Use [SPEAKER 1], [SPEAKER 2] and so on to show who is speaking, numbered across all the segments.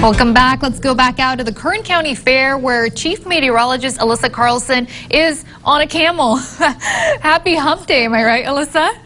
[SPEAKER 1] Welcome back. Let's go back out to the Kern County Fair where Chief Meteorologist Alissa Carlson is on a camel. Happy Hump Day, am I right, Alissa?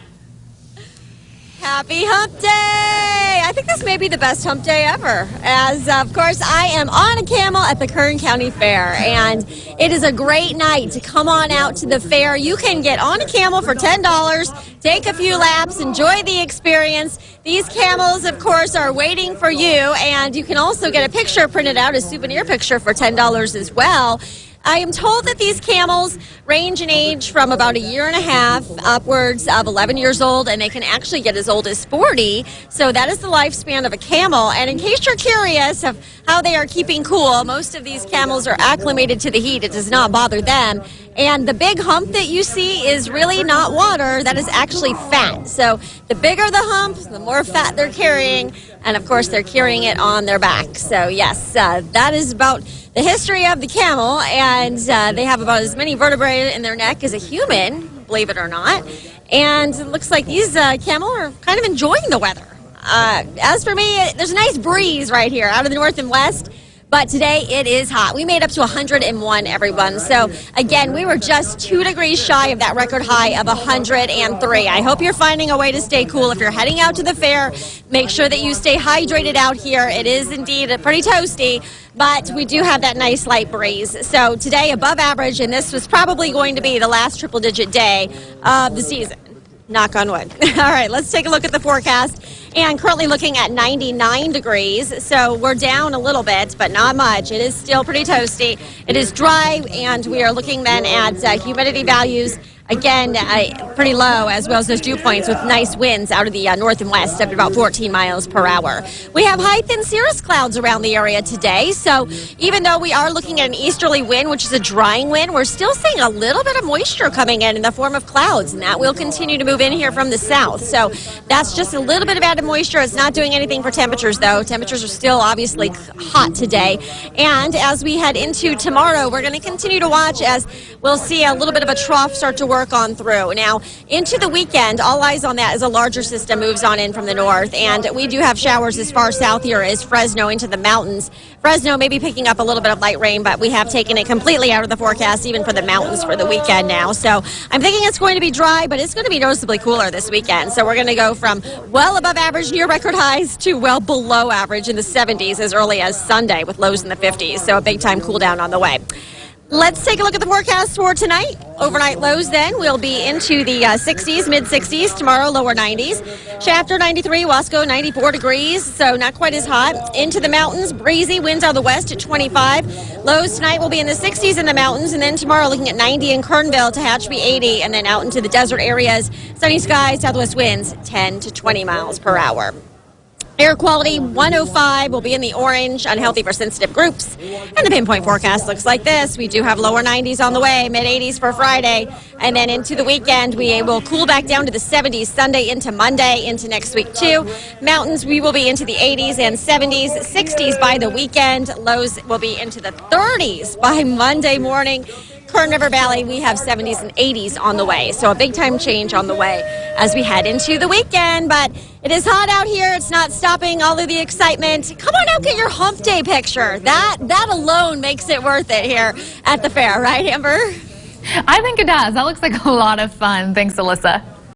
[SPEAKER 2] Happy Hump Day! I think this may be the best hump day ever, as of course I am on a camel at the Kern County Fair, and it is a great night to come on out to the fair. You can get on a camel for $10, take a few laps, enjoy the experience. These camels, of course, are waiting for you, and you can also get a picture printed out, a souvenir picture for $10 as well. I am told that these camels range in age from about a year and a half upwards of 11 years old, and they can actually get as old as 40. So that is the lifespan of a camel. And in case you're curious of how they are keeping cool, most of these camels are acclimated to the heat. It does not bother them. And the big hump that you see is really not water. That is actually fat. So the bigger the hump, the more fat they're carrying. And, of course, they're carrying it on their back. So, yes, that is about the history of the camel. And they have about as many vertebrae in their neck as a human, believe it or not. And it looks like these camel are kind of enjoying the weather. As for me, there's a nice breeze right here out of the north and west. But today it is hot. We made up to 101, everyone. So, again, we were just 2 degrees shy of that record high of 103. I hope you're finding a way to stay cool. If you're heading out to the fair, make sure that you stay hydrated out here. It is indeed pretty toasty, but we do have that nice light breeze. So today, above average, and this was probably going to be the last triple-digit day of the season. Knock on wood. All right, let's take a look at the forecast. And currently looking at 99 degrees, so we're down a little bit, but not much. It is still pretty toasty. It is dry, and we are looking then at humidity values, again, pretty low, as well as those dew points with nice winds out of the north and west up to about 14 miles per hour. We have high thin cirrus clouds around the area today, so even though we are looking at an easterly wind, which is a drying wind, we're still seeing a little bit of moisture coming in the form of clouds, and that will continue to move in here from the south. So that's just a little bit of added moisture. It's not doing anything for temperatures, though. Temperatures are still obviously hot today. And as we head into tomorrow, we're going to continue to watch as we'll see a little bit of a trough start to work on through. Now, into the weekend, all eyes on that as a larger system moves on in from the north, and we do have showers as far south here as Fresno into the mountains. Fresno may be picking up a little bit of light rain, but we have taken it completely out of the forecast, even for the mountains for the weekend now. So I'm thinking it's going to be dry, but it's going to be noticeably cooler this weekend. So we're going to go from well above average near record highs to well below average in the 70s as early as Sunday with lows in the 50s. So a big time cool down on the way. Let's take a look at the forecast for tonight. Overnight lows then will be into the 60s, mid-60s. Tomorrow, lower 90s. Shafter, 93. Wasco, 94 degrees, so not quite as hot. Into the mountains, breezy. Winds out of the west at 25. Lows tonight will be in the 60s in the mountains, and then tomorrow looking at 90 in Kernville, Tehachapi 80, and then out into the desert areas. Sunny skies, southwest winds 10 to 20 miles per hour. Air quality 105 will be in the orange, unhealthy for sensitive groups. And the pinpoint forecast looks like this. We do have lower 90s on the way, mid 80s for Friday. And then into the weekend, we will cool back down to the 70s Sunday into Monday, into next week too. Mountains, we will be into the 80s and 70s, 60s by the weekend. Lows will be into the 30s by Monday morning. Kern River Valley, we have 70s and 80s on the way. So a big time change on the way as we head into the weekend. But it is hot out here. It's not stopping all of the excitement. Come on out, get your hump day picture. That alone makes it worth it here at the fair, right, Amber?
[SPEAKER 1] I think it does. That looks like a lot of fun. Thanks, Alissa.